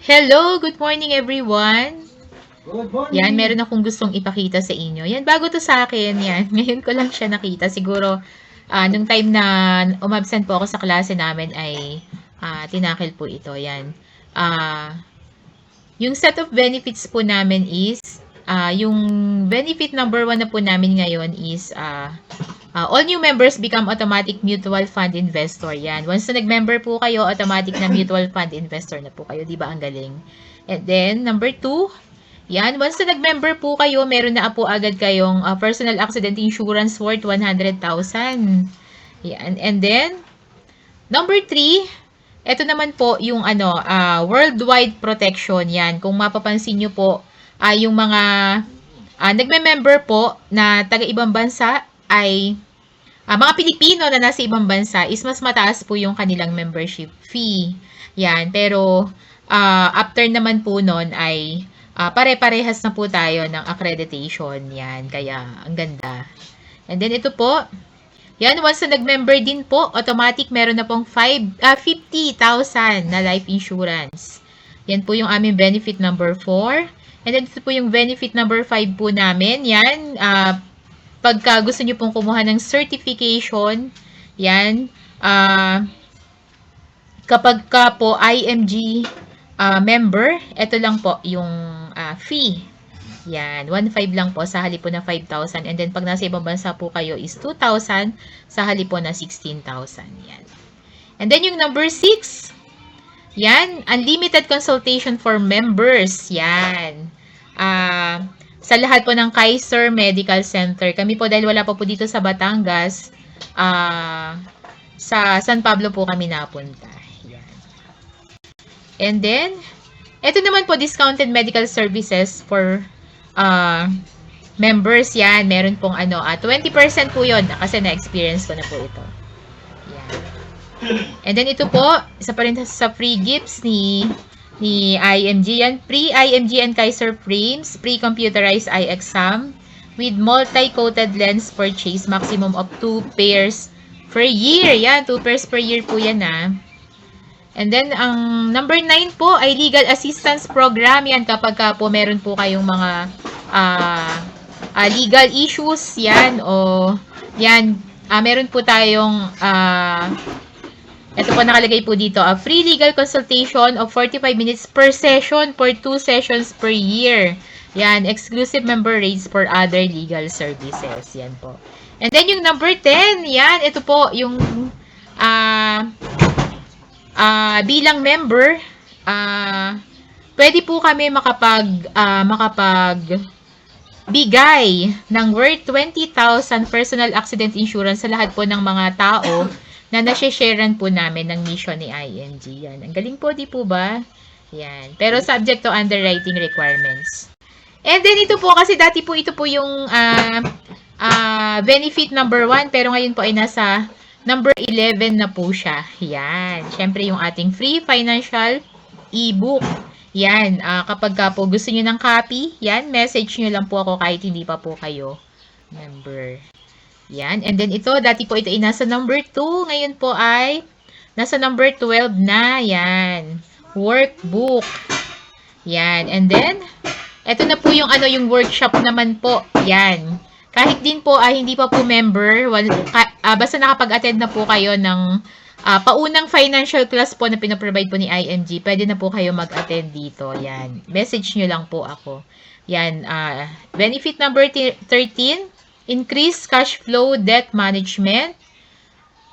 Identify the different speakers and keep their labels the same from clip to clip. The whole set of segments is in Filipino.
Speaker 1: Hello, good morning everyone.
Speaker 2: Good morning.
Speaker 1: Yan, meron akong gustong ipakita sa inyo. Yan, bago to sa akin. Yan, ngayon ko lang siya nakita. Siguro, nung time na umabsent po ako sa klase namin ay tinakil po ito. Yan. Yung set of benefits po namin is, yung benefit number 1 na po namin ngayon is, all new members become automatic mutual fund investor. Yan. Once na nag-member po kayo, automatic na mutual fund investor na po kayo. Di ba ang galing? And then, number 2, yan. Once na nag-member po kayo, meron na po agad kayong personal accident insurance worth 100,000. Yan. And then, number 3, ito naman po yung worldwide protection. Yan. Kung mapapansin nyo po, yung mga nagme-member po na taga-ibang bansa ay mga Pilipino na nasa ibang bansa is mas mataas po yung kanilang membership fee. Yan. Pero, after naman po nun ay pare-parehas na po tayo ng accreditation. Yan. Kaya, ang ganda. And then, ito po. Yan. Once na nag-member din po, automatic meron na pong 50,000 na life insurance. Yan po yung aming benefit number 4. And then, ito po yung benefit number 5 po namin. Yan. Pagka gusto nyo pong kumuha ng certification, yan, kapag ka po IMG member, ito lang po yung fee. Yan, 1.5 lang po sa halip po na 5,000. And then, pag nasa ibang bansa po kayo is 2,000 sa halip po na 16,000. Yan. And then, yung number 6, yan, unlimited consultation for members. Yan. Sa lahat po ng Kaiser Medical Center. Kami po, dahil wala pa po dito sa Batangas, sa San Pablo po kami napunta. Yan. And then, ito naman po, discounted medical services for members. Yan, meron pong 20% po yun, kasi na-experience ko na po ito. Yan. And then, ito po, isa pa rin sa free gifts ni IMG. Yan, pre-IMG and Kaiser frames, pre-computerized eye exam with multi-coated lens purchase, maximum of 2 pairs per year. Yan, 2 pairs per year po yan And then, ang number 9 po ay legal assistance program. Yan, kapag po meron po kayong mga legal issues, yan, o yan, meron po tayong ito po nakalagay po dito, a free legal consultation of 45 minutes per session for 2 sessions per year. Yan, exclusive member rates for other legal services. Yan po. And then yung number 10, yan, ito po yung bilang member, pwede po kami bigay ng worth 20,000 personal accident insurance sa lahat po ng mga tao na nashe-sharean po namin ng mission ni ING. Yan. Ang galing po, di po ba? Yan. Pero subject to underwriting requirements. And then ito po, kasi dati po ito po yung benefit number 1, pero ngayon po ay nasa number 11 na po siya. Yan. Siyempre yung ating free financial e-book. Yan. Kapag po gusto nyo ng copy, yan, message nyo lang po ako kahit hindi pa po kayo member. Yan. And then ito, dati po ito ay nasa number 2. Ngayon po ay nasa number 12 na. Yan. Workbook. Yan. And then, ito na po yung yung workshop naman po. Yan. Kahit din po hindi pa po member, basta nakapag-attend na po kayo ng paunang financial class po na pinaprovide po ni IMG, pwede na po kayo mag-attend dito. Yan. Message nyo lang po ako. Yan. Benefit number 13, increase cash flow debt management.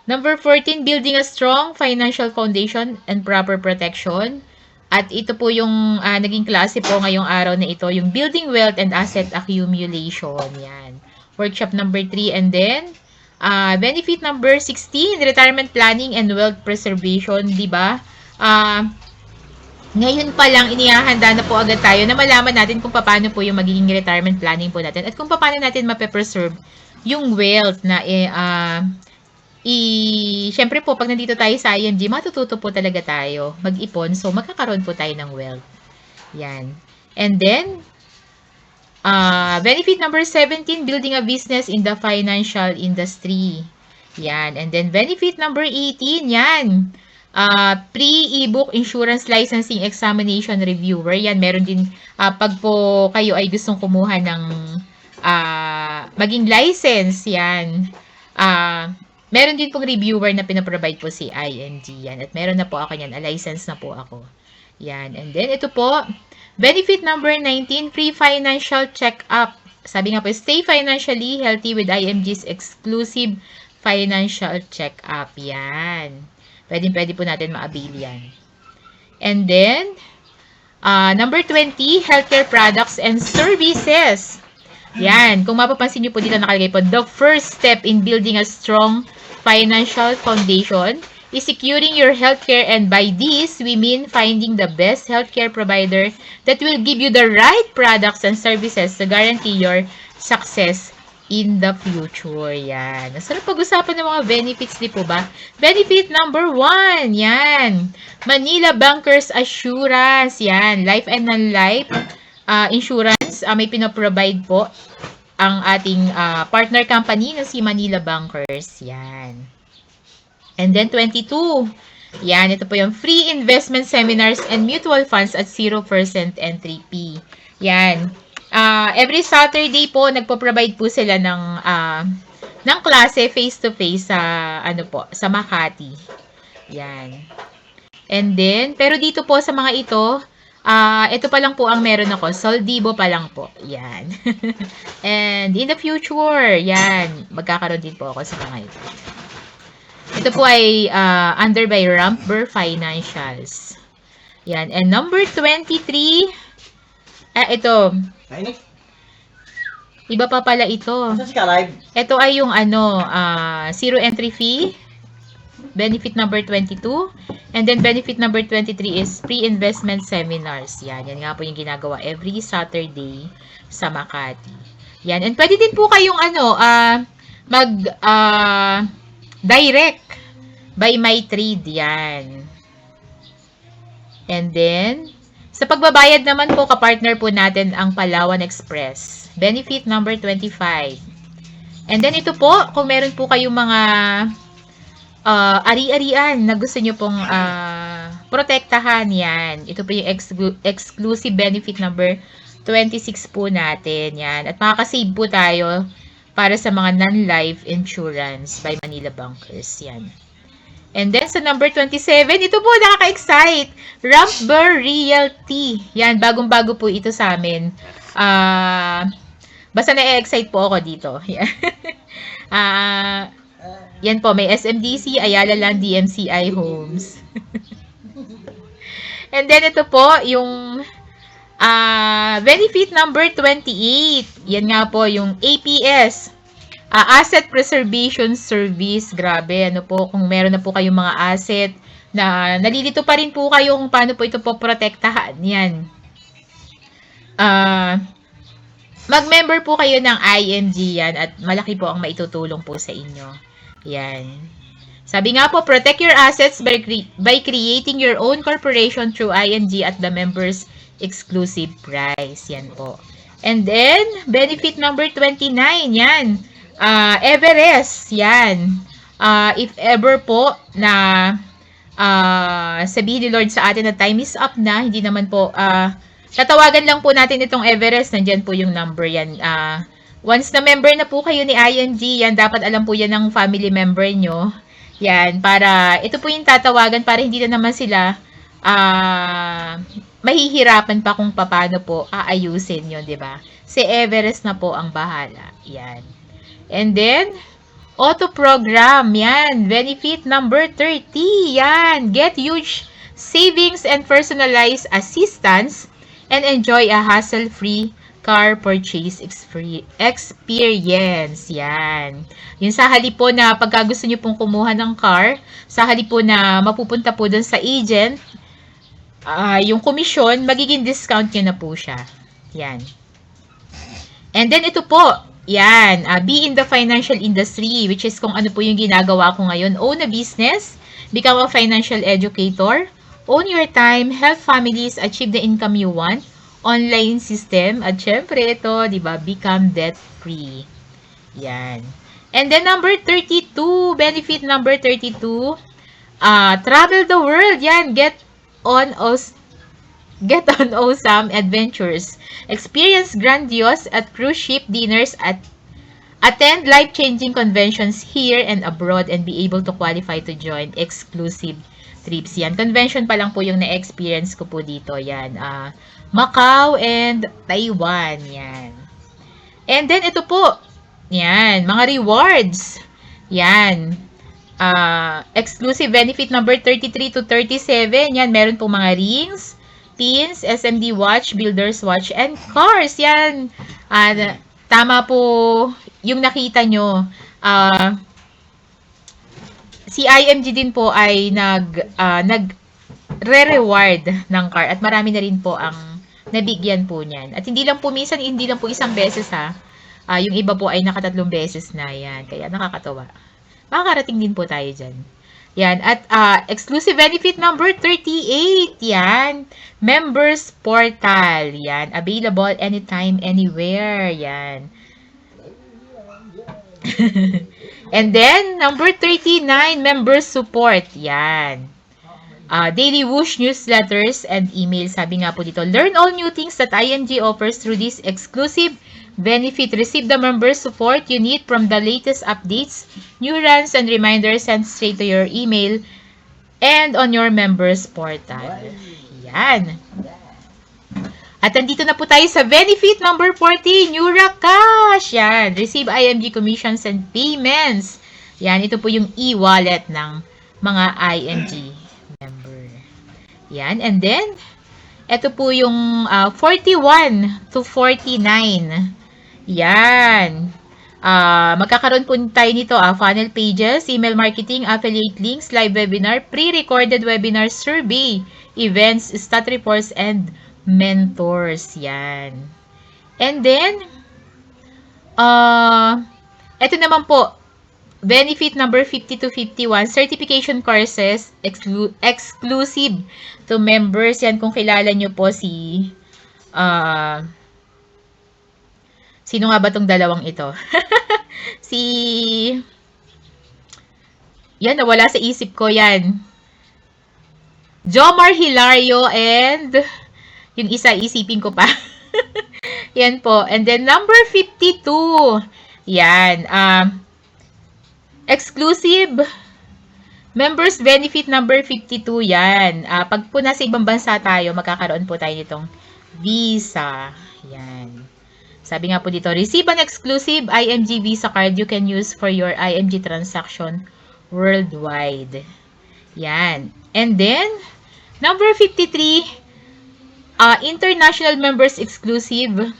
Speaker 1: Number 14, building a strong financial foundation and proper protection. At ito po yung naging klase po ngayong araw na ito, yung building wealth and asset accumulation. Yan. Workshop number 3. And then, benefit number 16, retirement planning and wealth preservation. Diba? Ngayon pa lang, inihahanda na po agad tayo na malaman natin kung paano po yung magiging retirement planning po natin at kung paano natin mape-preserve yung wealth na syempre po, pag nandito tayo sa IMG, matututo po talaga tayo mag-ipon. So, magkakaroon po tayo ng wealth. Yan. And then, benefit number 17, building a business in the financial industry. Yan. And then, benefit number 18, yan. Pre-ebook insurance licensing examination reviewer. Yan, meron din, pag po kayo ay gustong kumuha ng maging license, yan. Meron din pong reviewer na pinaprovide po si ING. Yan. At meron na po ako yan. License na po ako. Yan. And then, ito po, benefit number 19, free financial check-up. Sabi nga po, stay financially healthy with IMG's exclusive financial check-up. Yan. Pwede po natin ma-avail yan. And then, number 20, healthcare products and services. Yan. Kung mapapansin nyo po dito nakalagay po, the first step in building a strong financial foundation is securing your healthcare, and by this, we mean finding the best healthcare provider that will give you the right products and services to guarantee your success in the future. Yan. Masarap pag-usapan ng mga benefits, di po ba? Benefit number 1, yan. Manila Bankers Assurance, yan. Life and non-life insurance, may pinaprovide po ang ating partner company na si Manila Bankers. Yan. And then 22. Yan, ito po yung free investment seminars and mutual funds at 0% entry fee. Yan. Every Saturday po, nagpo-provide po sila ng klase face-to-face sa, sa Makati. Yan. And then, pero dito po sa mga ito pa lang po ang meron ako. Soldibo pa lang po. Yan. And in the future, yan, magkakaroon din po ako sa mga ito. Ito po ay under by Ramper Financials. Yan. And number 23, ito. Iba pa pala ito. Ito ay yung zero entry fee. Benefit number 22. And then benefit number 23 is pre-investment seminars. Yan. Yan nga po yung ginagawa every Saturday sa Makati. Yan. And pwede din po kayong direct by MyTrade. Yan. And then, sa pagbabayad naman po, kapartner po natin ang Palawan Express. Benefit number 25. And then ito po, kung meron po kayong mga ari-arian na gusto nyo pong protektahan, yan. Ito po yung exclusive benefit number 26 po natin. Yan. At makakasave po tayo para sa mga non-life insurance by Manila Bankers. Yan. And then, sa number 27, ito po, nakaka-excite. Ramper Realty. Yan, bagong-bago po ito sa amin. Basta na-excite po ako dito. Yan. Yan po, may SMDC, Ayala Land, DMCI Homes. And then, ito po, yung benefit number 28. Yan nga po, yung APS. Asset Preservation Service. Grabe, kung meron na po kayong mga asset na nalilito pa rin po kayo kung paano po ito po protektahan. Yan. Mag-member po kayo ng ING yan at malaki po ang maitutulong po sa inyo. Yan. Sabi nga po, protect your assets by creating your own corporation through ING at the members exclusive price. Yan po. And then, benefit number 29, yan. Everest, yan. If ever po na sabihin ni Lord sa atin na time is up na, hindi naman po, tatawagan lang po natin itong Everest. Nandyan po yung number yan. Once na member na po kayo ni ING, yan, dapat alam po yan ng family member nyo. Yan, para, ito po yung tatawagan para hindi na naman sila mahihirapan pa kung paano po aayusin yun, di ba? Si Everest na po ang bahala. Yan. And then, auto program. Yan. Benefit number 30. Yan. Get huge savings and personalized assistance and enjoy a hassle-free car purchase experience. Yan. Yung sa halip po na pagka gusto nyo pong kumuha ng car, sa halip po na mapupunta po dun sa agent, yung komisyon, magiging discount nyo na po siya. Yan. And then ito po, yan, be in the financial industry, which is kung ano po yung ginagawa ko ngayon. Own a business, become a financial educator, own your time, help families achieve the income you want, online system, at syempre ito, di ba, become debt-free. Yan. And then number 32, benefit number 32, travel the world. Yan, on get on awesome adventures. Experience grandiose at cruise ship dinners at attend life-changing conventions here and abroad and be able to qualify to join exclusive trips. Yan, convention pa lang po yung na-experience ko po dito. Yan, Macau and Taiwan. Yan. And then, ito po. Yan, mga rewards. Yan. Exclusive benefit number 33 to 37. Yan, meron po mga rings, pins, SMD watch, builder's watch, and cars. Yan. Tama po yung nakita nyo. Si IMG din po ay nag-re-reward ng car at marami na rin po ang nabigyan po niyan. At hindi lang po minsan, hindi lang po isang beses ha. Yung iba po ay nakatatlong beses na yan. Kaya nakakatawa. Makakarating din po tayo dyan. Yan. At exclusive benefit number 38. Yan. Members portal. Yan. Available anytime, anywhere. Yan. And then, number 39, members support. Yan. Daily Whoosh newsletters and emails. Sabi nga po dito, learn all new things that IMG offers through this exclusive benefit. Receive the members support you need from the latest updates, new runs, and reminders sent straight to your email and on your members portal. Yan. At andito na po tayo sa benefit number 40, Nura Cash. Yan. Receive IMG commissions and payments. Yan. Ito po yung e-wallet ng mga IMG member. Yan. And then, ito po yung 41 to 49. Yan. Magkakaroon po tayo nito, funnel pages, email marketing, affiliate links, live webinar, pre-recorded webinar survey, events, stat reports, and mentors. Yan. And then, ito naman po, benefit number 50 to 51, certification courses, exclusive to members. Yan, kung kilala nyo po si, sino nga ba tong dalawang ito? Yan, nawala sa isip ko yan. Jomar Hilario and yung isa, isipin ko pa. Yan po. And then, number 52. Yan. Exclusive members benefit number 52. Yan. Pag po nasa ibang bansa tayo, magkakaroon po tayo nitong visa. Yan. Sabi nga po dito, receive an exclusive IMG Visa card you can use for your IMG transaction worldwide. Yan. And then, number 53, international members exclusive.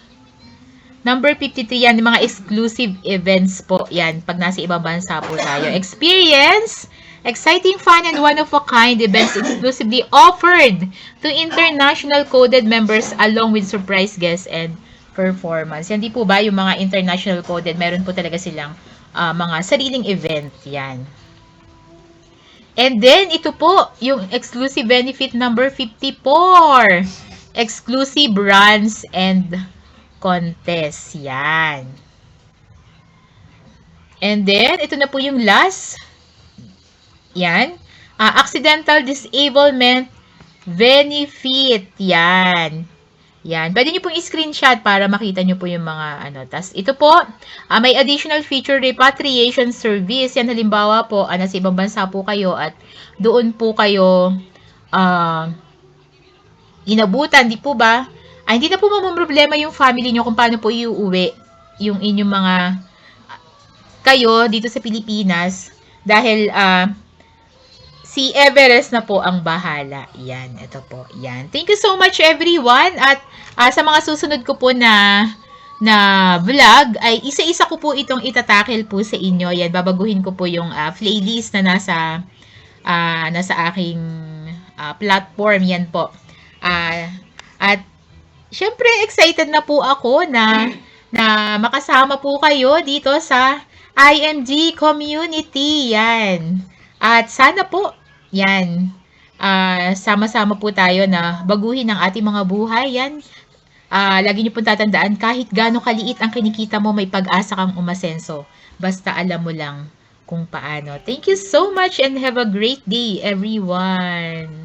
Speaker 1: Number 53, yan, mga exclusive events po. Yan, pag nasa ibang bansa po tayo. Experience, exciting, fun, and one-of-a-kind events exclusively offered to international coded members along with surprise guests and performance. Yan, di po ba yung mga international coded, meron po talaga silang mga sariling event. Yan. And then, ito po, yung exclusive benefit number 54. Exclusive runs and contests. Yan. And then, ito na po yung last. Yan. Accidental disablement benefit. Yan. Yan. Pwede nyo pong i-screenshot para makita nyo po yung mga ano. Tas, ito po, may additional feature repatriation service. Yan, halimbawa po, nasa ibang bansa po kayo at doon po kayo inabutan, di po ba? Hindi na po problema yung family nyo kung paano po iuwi yung inyong mga kayo dito sa Pilipinas dahil si Everest na po ang bahala. Yan, ito po. Yan. Thank you so much everyone at sa mga susunod ko po na vlog ay isa-isa ko po itong itatakil po sa inyo. Yan, babaguhin ko po yung playlist na nasa aking platform. Yan po. At syempre excited na po ako na makasama po kayo dito sa IMG community. Yan. At sana po, yan, sama-sama po tayo na baguhin ang ating mga buhay. Yan. Lagi niyo pong tatandaan, kahit gaano kaliit ang kinikita mo, may pag-asa kang umasenso. Basta alam mo lang kung paano. Thank you so much and have a great day, everyone!